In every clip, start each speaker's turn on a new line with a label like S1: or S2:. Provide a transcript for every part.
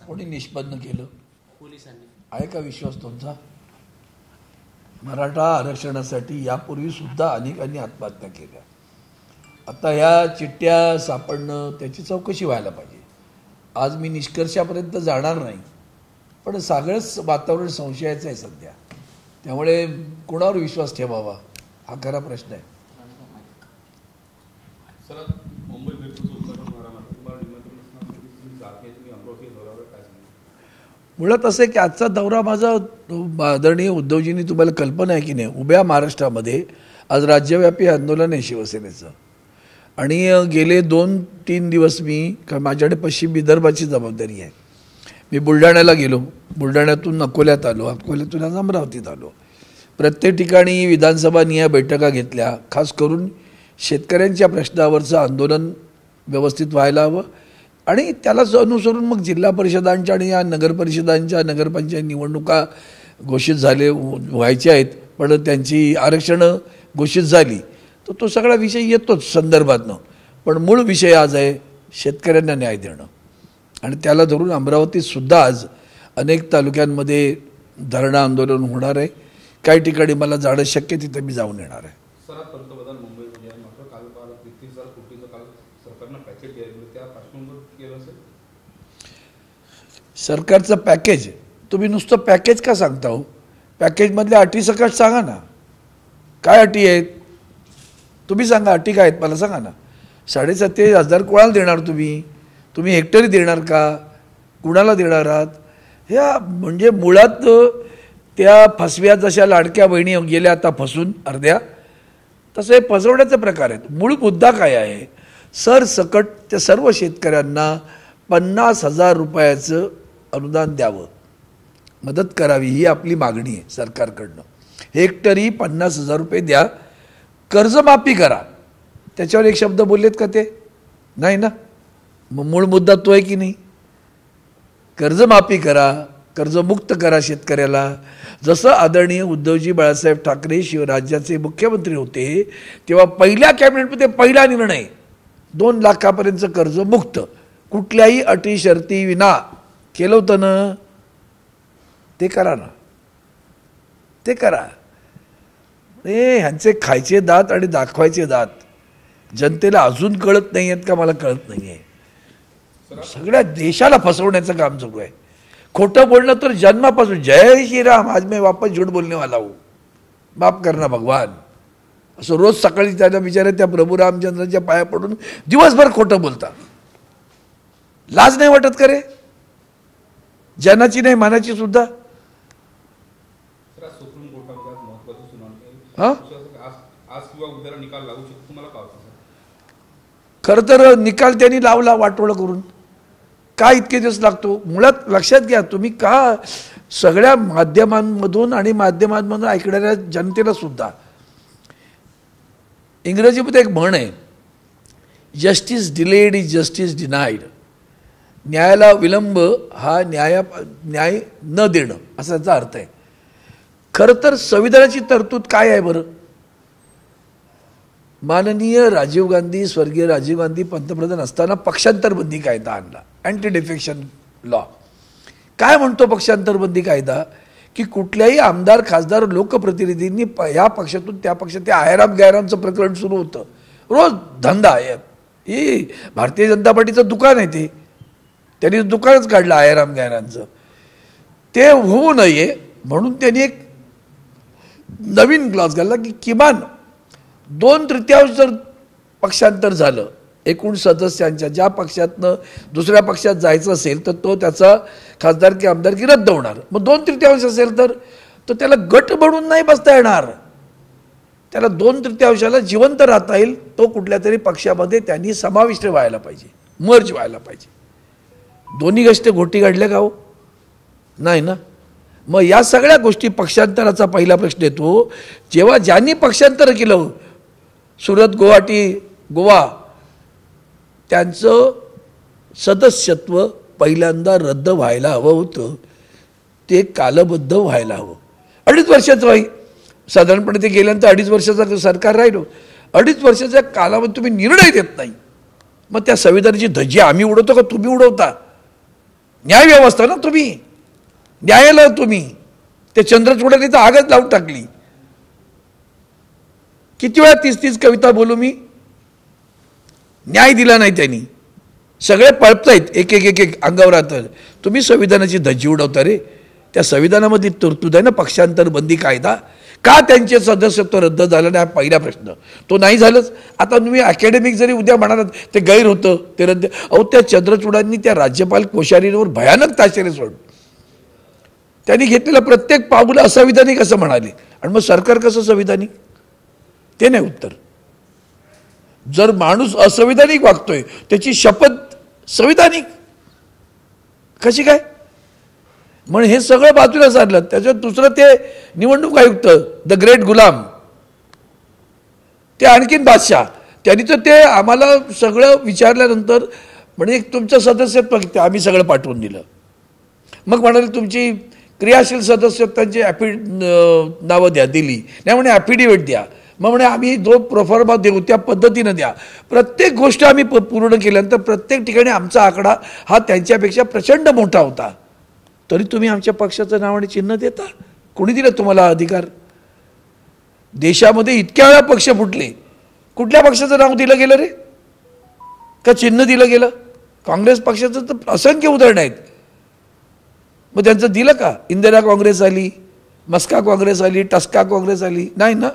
S1: कोणी निष्पन्न केलं?
S2: पोलिसांनी.
S1: आहे का विश्वास तुमचा? मराठा आरक्षणासाठी यापूर्वी सुद्धा अनेकांनी आत्महत्या केल्या. आता ह्या चिठ्ठ्या सापडणं त्याची चौकशी व्हायला पाहिजे. आज मी निष्कर्षापर्यंत जाणार नाही, पण सगळंच वातावरण संशयाचं आहे सध्या. त्यामुळे कोणावर विश्वास ठेवावा हा खरा प्रश्न आहे.
S3: सर, मुंबई मेट्रोचं उद्घाटन होणार आहे, तुम्हाला निमंत्रण असणार, तुम्ही जात नाही, तुम्ही अमरावती दौऱ्यावर काय सांगा?
S1: मुळात असं आहे की आजचा दौरा माझा आदरणीय उद्धवजींनी, तुम्हाला कल्पना आहे की नाही, उभ्या महाराष्ट्रामध्ये आज राज्यव्यापी आंदोलन आहे शिवसेनेचं. आणि गेले 2-3 दिवस माझ्याकडे पश्चिम विदर्भाची जबाबदारी आहे. मी बुलढाण्याला गेलो, बुलढाण्यातून अकोल्यात आलो, अकोल्यातून आज अमरावतीत आलो. प्रत्येक ठिकाणी विधानसभा निहाय बैठका घेतल्या. खास करून शेतकऱ्यांच्या प्रश्नावरचं आंदोलन व्यवस्थित व्हायला हवं आणि त्यालाच अनुसरून मग जिल्हा परिषदांच्या आणि या नगरपरिषदांच्या नगरपंचायत निवडणुका घोषित व्हायच्या आहेत, पण त्यांची आरक्षणं घोषित झाली तर तो सगळा विषय येतोच संदर्भातनं. पण मूळ विषय आज आहे शेतकऱ्यांना न्याय देणं आणि त्याला धरून अमरावतीतसुद्धा आज अनेक तालुक्यांमध्ये धरणं आंदोलन होणार आहे. काही ठिकाणी मला जाणं शक्य तिथे मी जाऊन येणार आहे.
S3: सर, पंतप्रधान मुंबईमध्ये आहे, मात्र काल 33,000 कोटीचं काल सरकारनं पॅकेज द्यायला, त्या पार्श्वभूमीवर केलं असेल?
S1: सरकारचं पॅकेज तुम्ही नुसतं पॅकेज का सांगता हो? पॅकेजमधल्या अटी सकट सांगा ना. काय अटी आहेत तुम्ही सांगा. अटी काय आहेत मला सांगा ना. 27,500 कोणाला देणार तुम्ही? तुम्ही हेक्टरी देणार का? कुणाला देणार आहात? ह्या म्हणजे मुळात त्या फसव्या जशा लाडक्या बहिणी गेल्या आता फसून अर्ध्या, तसं हे फसवण्याचे प्रकार आहेत. मूळ मुद्दा काय आहे? सरसकट त्या सर्व शेतकऱ्यांना 50,000 रुपयाचं अनुदान द्यावं, मदत करावी ही आपली मागणी आहे सरकारकडनं. हेक्टरी 50,000 रुपये द्या, कर्जमाफी करा. त्याच्यावर एक शब्द बोललेत का ते? नाही ना. मग मूळ मुद्दा तो आहे की नाही? कर्जमाफी करा, कर्जमुक्त करा शेतकऱ्याला. जसं आदरणीय उद्धवजी बाळासाहेब ठाकरे राज्याचे मुख्यमंत्री होते तेव्हा पहिल्या कॅबिनेटमध्ये पहिला निर्णय 2 लाखापर्यंतचं कर्जमुक्त कुठल्याही अटी शर्ती विना केलं होतं ना. ते करा ना, ते करा. ह्यांचे खायचे दात आणि दाखवायचे दात जनतेला अजून कळत नाही आहेत का? मला कळत नाही आहे. सगळ्या देशाला फसवण्याचं काम सुरू आहे. खोटं बोलणं तर जन्मापासून. जय श्रीराम, आज मैं वापस झूठ बोलने वाला हूँ, माफ करना भगवान, असं रोज सकाळी त्याला बिचारे त्या प्रभू रामचंद्राच्या पाया पडून दिवसभर खोटं बोलता. लाज नाही वाटत करे? जनाची नाही मानाची सुद्धा.
S3: सुप्रीम कोर्टामध्ये महत्त्वाची सुनावणी आज किंवा उद्याला निकाल लागू शकतो, तुम्हाला काय वाटतं?
S1: खरं तर निकाल त्यांनी लावला वाटोळं करून. का इतके दिवस लागतो? मुळात लक्षात घ्या तुम्ही, का सगळ्या माध्यमांमधून आणि माध्यमांमधून ऐकणाऱ्या जनतेला सुद्धा इंग्रजीमध्ये एक म्हण आहे, justice delayed is justice denied. न्यायाला विलंब हा न्याय न देणं असा त्याचा अर्थ आहे. खरं तर संविधानाची तरतूद काय आहे बरं? माननीय राजीव गांधी, स्वर्गीय राजीव गांधी पंतप्रधान असताना पक्षांतरबंदी कायदा आणला, अँटी डिफेक्शन लॉ. काय म्हणतो पक्षांतरबंदी कायदा? की कुठल्याही आमदार, खासदार, लोकप्रतिनिधींनी ह्या पक्षातून त्या पक्षात, त्या आयराम गैरामचं प्रकरण सुरू होतं, रोज धंदा आहे. हे भारतीय जनता पार्टीचं दुकान आहे, ते त्यांनी दुकानच काढलं आयराम गैरांचं. ते होऊ नये म्हणून त्यांनी एक नवीन क्लॉज घालला की किमान 2/3 जर पक्षांतर झालं एकूण सदस्यांच्या, ज्या पक्षातनं दुसऱ्या पक्षात जायचं असेल तर तो त्याचा खासदारकी आमदारकी रद्द होणार. मग 2/3 असेल तर त्याला गट म्हणून नाही बसता येणार. त्याला 2/3 जिवंत राहता येईल. तो कुठल्या तरी पक्षामध्ये त्यांनी समाविष्ट व्हायला पाहिजे, मर्ज व्हायला पाहिजे. दोन्ही गोष्टी घोटी काढल्या का हो? नाही ना. मग या सगळ्या गोष्टी, पक्षांतराचा पहिला प्रश्न येतो. जेव्हा ज्यांनी पक्षांतर केलं, सुरत, गुवाहाटी, गोवा, त्यांचं सदस्यत्व पहिल्यांदा रद्द व्हायला हवं होतं. ते कालबद्ध व्हायला हवं. 2.5 वर्षाचं व्हाई साधारणपणे. ते गेल्यानंतर 2.5 वर्षाचं सरकार राहिलो. 2.5 वर्षाच्या कालावधी तुम्ही निर्णय देत नाही. मग त्या संविधानाची धज्जी आम्ही उडवतो का तुम्ही उडवता? न्यायव्यवस्था ना तुम्ही, न्यायालय तुम्ही. ते चंद्रचूडांनी तर आगच लावून टाकली. किती वेळा 30 कविता बोलू मी. न्याय दिला नाही त्यांनी. सगळे पळतायत एक एक एक एक अंगावर राहतं. तुम्ही संविधानाची धज्जी उडवता रे. त्या संविधानामधली तरतूद आहे ना पक्षांतर बंदी कायदा. का त्यांचे सदस्यत्व रद्द झालं नाही हा पहिला प्रश्न. तो नाही झालंच. आता तुम्ही अकॅडमिक जरी उद्या म्हणालात ते गैर होतं ते रद्द. अहो त्या चंद्रचूडांनी त्या राज्यपाल कोश्यारींवर भयानक ताशेरे सोड. त्यांनी घेतलेलं प्रत्येक पाऊल असंविधानिक असं म्हणाले. आणि मग सरकार कसं संविधानिक ते नाही उत्तर. जर माणूस असंविधानिक वागतोय त्याची शपथ संविधानिक कशी काय. म्हणून हे सगळं बाजूला सारलं. त्याच्यात दुसरं ते निवडणूक आयुक्त द ग्रेट गुलाम ते आणखीन बादशाह त्यांनी तर ते आम्हाला सगळं विचारल्यानंतर म्हणजे तुमचं सदस्यत्व किती आम्ही सगळं पाठवून दिलं. मग म्हणाले तुमची क्रियाशील सदस्यत्वांची नावं द्या. दिली नाही म्हणे ॲफिडेव्हिट द्या. मग म्हणे आम्ही जो प्रोफॉर्मा देऊ त्या पद्धतीनं द्या. प्रत्येक गोष्ट आम्ही पूर्ण केल्यानंतर प्रत्येक ठिकाणी आमचा आकडा हा त्यांच्यापेक्षा प्रचंड मोठा होता. तरी तुम्ही आमच्या पक्षाचं नाव आणि चिन्ह देता. कोणी दिलं तुम्हाला अधिकार. देशामध्ये इतक्या वेळा पक्ष फुटले. कुठल्या पक्षाचं नाव दिलं गेलं रे का चिन्ह दिलं गेलं. काँग्रेस पक्षाचं तर असंख्य उदाहरणं आहेत. मग त्यांचं दिलं का. इंदिरा काँग्रेस आली, मस्का काँग्रेस आली, टस्का काँग्रेस आली. नाही ना.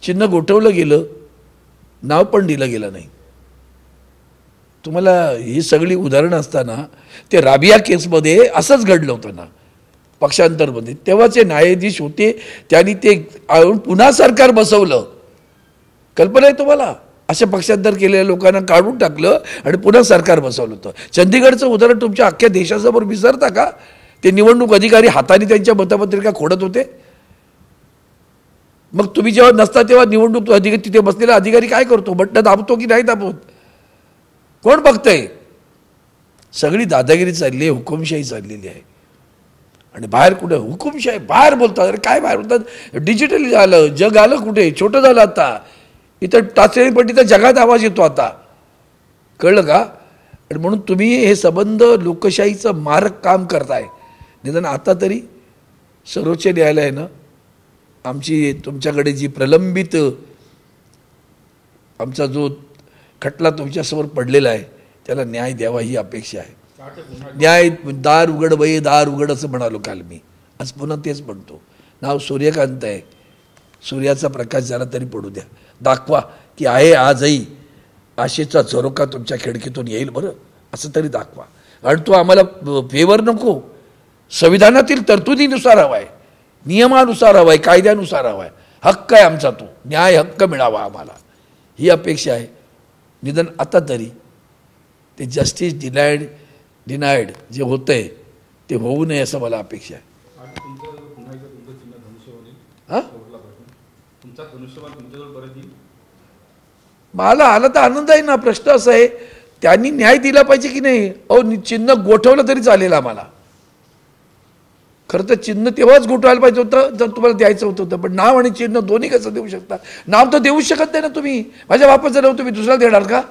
S1: चिन्ह गोठवलं गेलं, नाव पण दिलं गेलं नाही. तुम्हाला ही सगळी उदाहरणं असताना ते राबिया केसमध्ये असंच घडलं होतं ना पक्षांतरमध्ये. तेव्हाचे न्यायाधीश होते त्यांनी ते आणून पुन्हा सरकार बसवलं. कल्पना आहे तुम्हाला. अशा पक्षांतर केलेल्या लोकांना काढून टाकलं आणि पुन्हा सरकार बसवलं होतं. चंदीगडचं उदाहरण तुमच्या अख्ख्या देशासमोर विसरता का. ते निवडणूक अधिकारी हाताने त्यांच्या मतपत्रिका खोडत होते. मग तुम्ही जेव्हा नसता तेव्हा निवडणूक अधिकारी तिथे बसलेला अधिकारी काय करतो. बटणं दाबतो की नाही दाबत कोण बघतंय. सगळी दादागिरी चालली आहे, हुकुमशाही चाललेली आहे. आणि बाहेर कुठे हुकुमशाही बाहेर बोलतात. अरे काय बाहेर बोलतात. डिजिटली झालं जग आलं कुठे छोटं झालं. आता इथं टाचणीपट्टीचा जगात आवाज येतो आता. कळलं का. आणि म्हणून तुम्ही हे संबंध लोकशाहीचं मारक काम करताय. निदान आता तरी सर्वोच्च न्यायालयानं आमची तुमच्याकडे जी प्रलंबित आमचा जो खटला तुमच्यासमोर पडलेला आहे त्याला न्याय द्यावा ही अपेक्षा आहे. न्याय दार उघड बाई दार उघड असं म्हणालो काल मी. आज पुन्हा तेच म्हणतो. नाव सूर्यकांत आहे. सूर्याचा प्रकाश जरा तरी पडू द्या. दाखवा की आहे आजही आशेचा झरोका तुमच्या खिडकीतून येईल बरं असं तरी दाखवा. आणि तो आम्हाला फेवर नको. संविधानातील तरतुदीनुसार हवा आहे, नियमानुसार हवा आहे, कायद्यानुसार हवा आहे. हक्क आहे आमचा तो. न्याय हक्क मिळावा आम्हाला ही अपेक्षा आहे. निदान आता तरी ते जस्टिस डिनायड जे होतंय ते होऊ नये असं मला अपेक्षा आहे. मला आला तर आनंद आहे ना. प्रश्न असा आहे त्यांनी न्याय दिला पाहिजे की नाही. अहो चिन्ह गोठवलं तरी चालेल आम्हाला. खरं तर चिन्ह तेव्हाच गोठवायला पाहिजे होतं जर तुम्हाला द्यायचं होतं. पण नाव आणि चिन्ह दोन्ही कसं देऊ शकता. नाव तर देऊच शकत नाही ना तुम्ही. माझ्या बापाचं नाव तुम्ही दुसऱ्याला देणार का.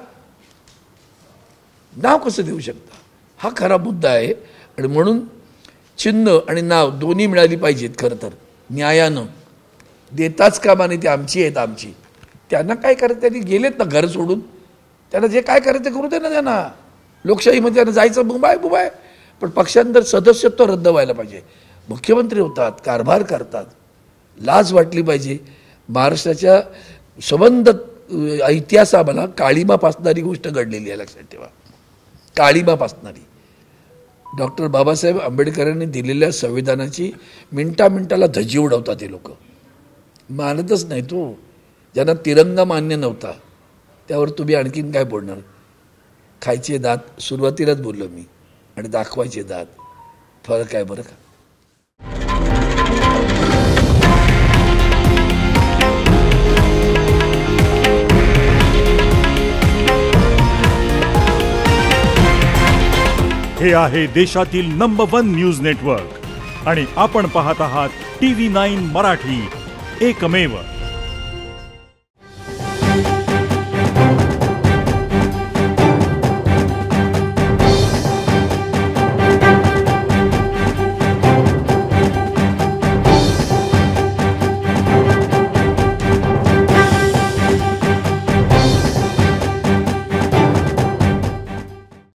S1: नाव कसं देऊ शकता हा खरा मुद्दा आहे. आणि म्हणून चिन्ह आणि नाव दोन्ही मिळाली पाहिजेत. खरं तर न्यायानं देताच कामा नाही. ते आमची आहेत आमची. त्यांना काय करायचं त्यांनी गेलेत ना घर सोडून. त्यांना जे काय करायचं करू दे ना त्यांना. लोकशाहीमध्ये त्यांना जायचं बुबाय. पण पक्षांतर सदस्यत्व रद्द व्हायला पाहिजे. मुख्यमंत्री होतात, कारभार करतात, लाज वाटली पाहिजे. महाराष्ट्राच्या संबंध इतिहासाला काळीमा पासणारी गोष्ट घडलेली आहे लक्षात ठेवा. काळीमा पासणारी. डॉक्टर बाबासाहेब आंबेडकरांनी दिलेल्या संविधानाची मिनिटाला धज्जी उडवतात ते लोक. मानतच नाही तो. ज्यांना तिरंगा मान्य नव्हता त्यावर तुम्ही आणखीन काय बोलणार. खायचे दात सुरुवातीलाच बोललो मी आणि दाखवायचे दात फरक आहे बरं का.
S2: हे आहे देशातील नंबर 1 न्यूज नेटवर्क आणि आपण पाहत आहात TV9 मराठी, एकमेव.